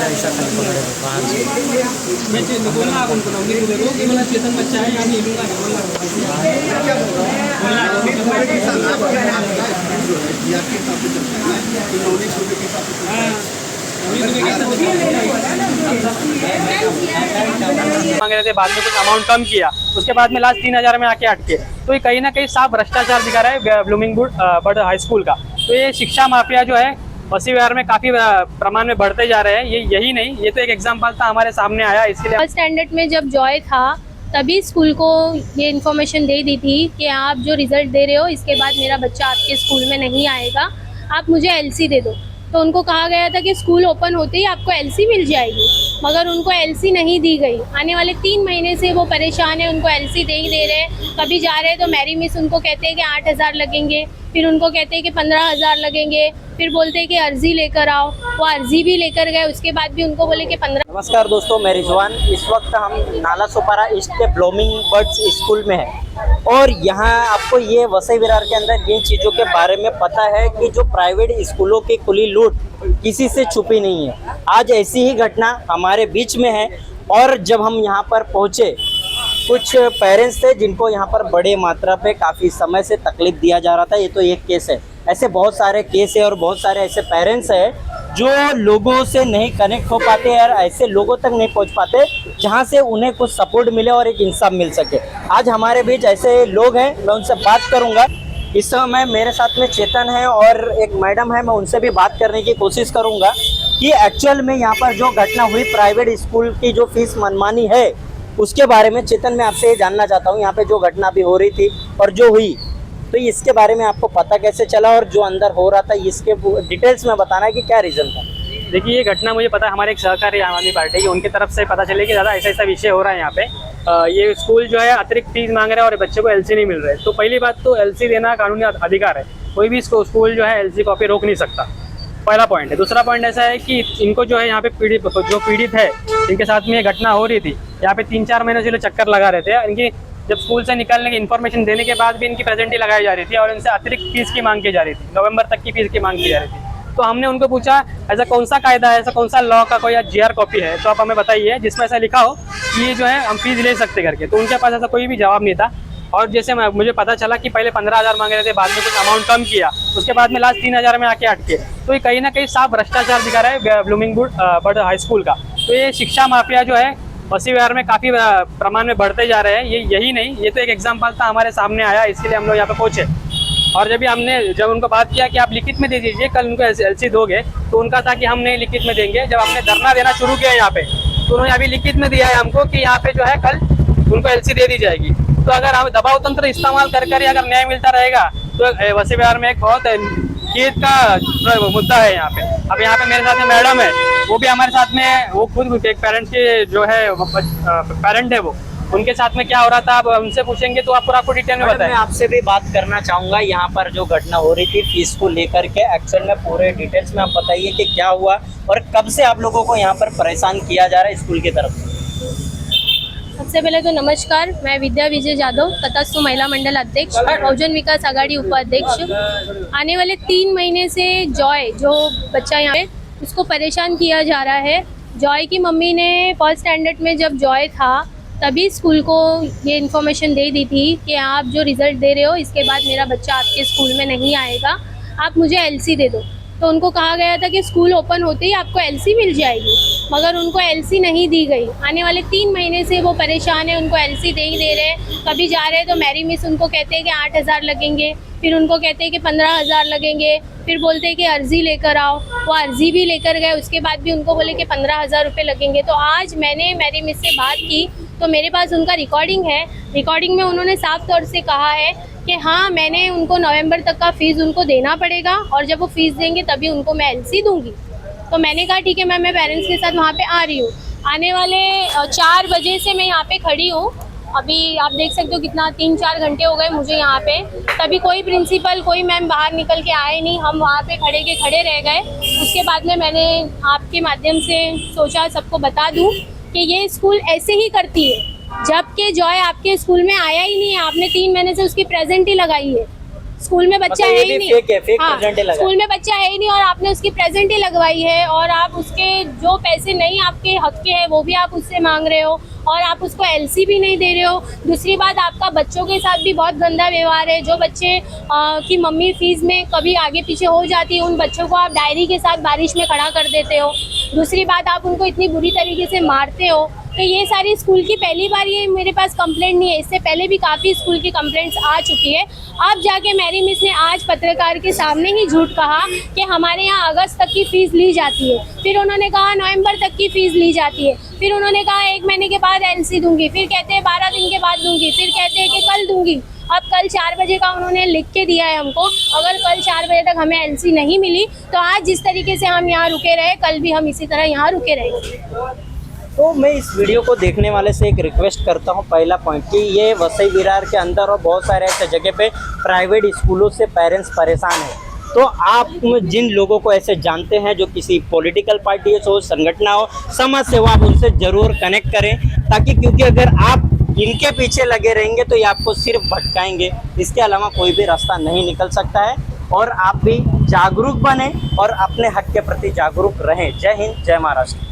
ऐसा खाली पकड़े बाहर से। मैं बोलना आप उनको नौकरी को दे दो कि मतलब चेतन बच्चा है यहाँ नहीं लूँगा ना बोलना मांग रहे थे, बाद में कुछ अमाउंट कम किया, उसके बाद में लास्ट 3000 में आके अटके। तो ये कहीं ना कहीं साफ भ्रष्टाचार दिखा रहा है ब्लूमिंग बर्ड हाई स्कूल का। तो ये शिक्षा माफिया जो है बसी विहार में काफी प्रमाण में बढ़ते जा रहे हैं। ये यही नहीं, ये तो एक एग्जाम्पल था हमारे सामने आया, इसलिए फर्स्ट स्टैंडर्ड में जब जॉय था तभी स्कूल को ये इन्फॉर्मेशन दे दी थी कि आप जो रिजल्ट दे रहे हो इसके बाद मेरा बच्चा आपके स्कूल में नहीं आएगा, आप मुझे एलसी दे दो। तो उनको कहा गया था कि स्कूल ओपन होते ही आपको एलसी मिल जाएगी, मगर उनको एलसी नहीं दी गई। आने वाले 3 महीने से वो परेशान है, उनको एलसी दे ही दे रहे। कभी जा रहे हैं तो मैरी मिस उनको कहते हैं कि 8000 लगेंगे, फिर उनको कहते हैं कि 15000 लगेंगे, फिर बोलते हैं कि अर्जी लेकर आओ। वो अर्जी भी लेकर गए, उसके बाद भी उनको बोले कि 15। नमस्कार दोस्तों, मैं रिजवान। इस वक्त हम नाला सोपारा ईस्ट के ब्लूमिंग बर्ड्स स्कूल में हैं और यहाँ आपको ये वसई विरार के अंदर इन चीज़ों के बारे में पता है कि जो प्राइवेट स्कूलों की खुली लूट किसी से छुपी नहीं है। आज ऐसी ही घटना हमारे बीच में है और जब हम यहाँ पर पहुँचे, कुछ पेरेंट्स थे जिनको यहाँ पर बड़े मात्रा पे काफ़ी समय से तकलीफ दिया जा रहा था। ये तो एक केस है, ऐसे बहुत सारे केस है और बहुत सारे ऐसे पेरेंट्स हैं जो लोगों से नहीं कनेक्ट हो पाते और ऐसे लोगों तक नहीं पहुँच पाते जहाँ से उन्हें कुछ सपोर्ट मिले और एक इंसाफ मिल सके। आज हमारे बीच ऐसे लोग हैं, मैं उनसे बात करूँगा। इस समय मेरे साथ में चेतन है और एक मैडम है, मैं उनसे भी बात करने की कोशिश करूँगा कि एक्चुअल में यहाँ पर जो घटना हुई प्राइवेट स्कूल की जो फीस मनमानी है उसके बारे में। चेतन, मैं आपसे ये जानना चाहता हूँ, यहाँ पे जो घटना भी हो रही थी और जो हुई, तो इसके बारे में आपको पता कैसे चला और जो अंदर हो रहा था इसके डिटेल्स में बताना है कि क्या रीज़न था। देखिए, ये घटना मुझे पता है, हमारे एक सहकारी आम आदमी पार्टी की उनकी तरफ से पता चले कि ज़्यादा ऐसा ऐसा विषय हो रहा है यहाँ पे। ये स्कूल जो है अतिरिक्त फीस मांग रहा है और बच्चे को एलसी नहीं मिल रहा है। तो पहली बात तो एलसी देना कानूनी अधिकार है, कोई भी स्कूल जो है एलसी कॉपी रोक नहीं सकता, पहला पॉइंट है। दूसरा पॉइंट ऐसा है कि इनको जो है यहाँ पे पीड़ित है, इनके साथ में ये घटना हो रही थी, यहाँ पे 3-4 महीने से चक्कर लगा रहे थे। इनकी जब स्कूल से निकलने की इन्फॉर्मेशन देने के बाद भी इनकी प्रेजेंटी लगाई जा रही थी और इनसे अतिरिक्त फीस की मांग की जा रही थी, नवंबर तक की फीस की मांग की जा रही थी। तो हमने उनको पूछा ऐसा कौन सा कायदा है, ऐसा कौन सा लॉ का कोई या जीआर कॉपी है तो आप हमें बताइए जिसमें ऐसा लिखा हो कि ये जो है हम फीस ले सकते करके। तो उनके पास ऐसा कोई भी जवाब नहीं था। और जैसे मुझे पता चला कि पहले 15000 मांग रहे थे, बाद में कुछ अमाउंट कम किया, उसके बाद में लास्ट 3000 में आके अटके। तो ये कहीं ना कहीं साफ भ्रष्टाचार दिखा रहा है ब्लूमिंग बर्ड हाई स्कूल का। तो ये शिक्षा माफिया जो है बसी विहार में काफ़ी प्रमाण में बढ़ते जा रहे हैं। ये यही नहीं, ये तो एक एग्जाम्पल था हमारे सामने आया, इसलिए हम लोग यहाँ पे पहुँचे। और जब उनको बात किया कि आप लिखित में दे दीजिए, कल उनको एलसी दोगे, तो उनका था कि हम नहीं लिखित में देंगे। जब हमने धरना देना शुरू किया यहाँ पे, तो उन्होंने अभी लिखित में दिया है हमको कि यहाँ पे जो है कल उनको एलसी दे दी जाएगी। तो अगर हम दबाव तंत्र इस्तेमाल कर अगर न्याय मिलता रहेगा तो बसी विहार में एक बहुत खेत का मुद्दा है यहाँ पे। अब यहाँ पे मेरे साथ में मैडम है, वो भी हमारे साथ में, वो खुद एक पेरेंट्स के जो है पेरेंट है, वो उनके साथ में क्या हो रहा था आप उनसे पूछेंगे तो आप पूरा डिटेल में बताएं। मैं आपसे भी बात करना चाहूँगा, यहाँ पर जो घटना हो रही थी फीस को लेकर के, एक्चुअल में पूरे डिटेल्स में आप बताइए कि क्या हुआ और कब से आप लोगों को यहाँ पर परेशान किया जा रहा है स्कूल की तरफ से। सबसे पहले तो नमस्कार, मैं विद्या विजय जादव, तटस्थ महिला मंडल अध्यक्ष, बहुजन विकास आघाड़ी उपाध्यक्ष। आने वाले 3 महीने से जॉय जो बच्चा यहाँ पे उसको परेशान किया जा रहा है। जॉय की मम्मी ने फर्स्ट स्टैंडर्ड में जब जॉय था तभी स्कूल को ये इन्फॉर्मेशन दे दी थी कि आप जो रिज़ल्ट दे रहे हो इसके बाद मेरा बच्चा आपके स्कूल में नहीं आएगा, आप मुझे एलसी दे दो। तो उनको कहा गया था कि स्कूल ओपन होते ही आपको एलसी मिल जाएगी, मगर उनको एलसी नहीं दी गई। आने वाले 3 महीने से वो परेशान है, उनको एलसी दे ही दे रहे। कभी जा रहे हैं तो मैरी मिस उनको कहते हैं कि 8000 लगेंगे, फिर उनको कहते हैं कि 15000 लगेंगे, फिर बोलते हैं कि अर्जी लेकर आओ। वो अर्जी भी लेकर गए, उसके बाद भी उनको बोले कि 15000 रुपये लगेंगे। तो आज मैंने मैरी मिस से बात की तो मेरे पास उनका रिकॉर्डिंग है। रिकॉर्डिंग में उन्होंने साफ तौर से कहा है कि हाँ, मैंने उनको नवंबर तक का फ़ीस उनको देना पड़ेगा और जब वो फ़ीस देंगे तभी उनको मैं एलसी दूंगी। तो मैंने कहा ठीक है मैम, मैं पेरेंट्स के साथ वहाँ पे आ रही हूँ। आने वाले 4 बजे से मैं यहाँ पे खड़ी हूँ। अभी आप देख सकते हो कितना 3-4 घंटे हो गए मुझे यहाँ पे। तभी कोई प्रिंसिपल, कोई मैम बाहर निकल के आए नहीं, हम वहाँ पे खड़े रह गए। उसके बाद में मैंने आपके माध्यम से सोचा सबको बता दूँ कि ये स्कूल ऐसे ही करती है, जबकि जॉय आपके स्कूल में आया ही नहीं है, आपने 3 महीने से उसकी प्रेजेंट ही लगाई है। स्कूल में बच्चा मतलब है ये ही भी नहीं। fake है, fake present ही लगा है। स्कूल में बच्चा है ही नहीं और आपने उसकी प्रेजेंट ही लगवाई है और आप उसके जो पैसे नहीं आपके हक के हैं वो भी आप उससे मांग रहे हो और आप उसको एलसी भी नहीं दे रहे हो। दूसरी बात, आपका बच्चों के साथ भी बहुत गंदा व्यवहार है। जो बच्चे की मम्मी फीस में कभी आगे पीछे हो जाती है, उन बच्चों को आप डायरी के साथ बारिश में खड़ा कर देते हो। दूसरी बात, आप उनको इतनी बुरी तरीके से मारते हो। तो ये सारी स्कूल की पहली बार ये मेरे पास कंप्लेंट नहीं है, इससे पहले भी काफ़ी स्कूल की कंप्लेंट्स आ चुकी है। अब जाके मेरी मिस ने आज पत्रकार के सामने ही झूठ कहा कि हमारे यहाँ अगस्त तक की फ़ीस ली जाती है, फिर उन्होंने कहा नवंबर तक की फ़ीस ली जाती है, फिर उन्होंने कहा 1 महीने के बाद एलसी दूंगी, फिर कहते हैं 12 दिन के बाद दूंगी, फिर कहते हैं कि कल दूंगी। अब कल 4 बजे का उन्होंने लिख के दिया है हमको, अगर कल 4 बजे तक हमें एलसी नहीं मिली तो आज जिस तरीके से हम यहाँ रुके रहे कल भी हम इसी तरह यहाँ रुके रहेंगे। तो मैं इस वीडियो को देखने वाले से एक रिक्वेस्ट करता हूँ, पहला पॉइंट कि ये वसई विरार के अंदर और बहुत सारे ऐसे जगह पे प्राइवेट स्कूलों से पेरेंट्स परेशान हैं। तो आप जिन लोगों को ऐसे जानते हैं जो किसी पॉलिटिकल पार्टी हो, संगठन हो, समाज से हो, आप उनसे ज़रूर कनेक्ट करें, ताकि क्योंकि अगर आप इनके पीछे लगे रहेंगे तो ये आपको सिर्फ भटकाएंगे, इसके अलावा कोई भी रास्ता नहीं निकल सकता है। और आप भी जागरूक बने और अपने हक के प्रति जागरूक रहें। जय हिंद, जय महाराष्ट्र।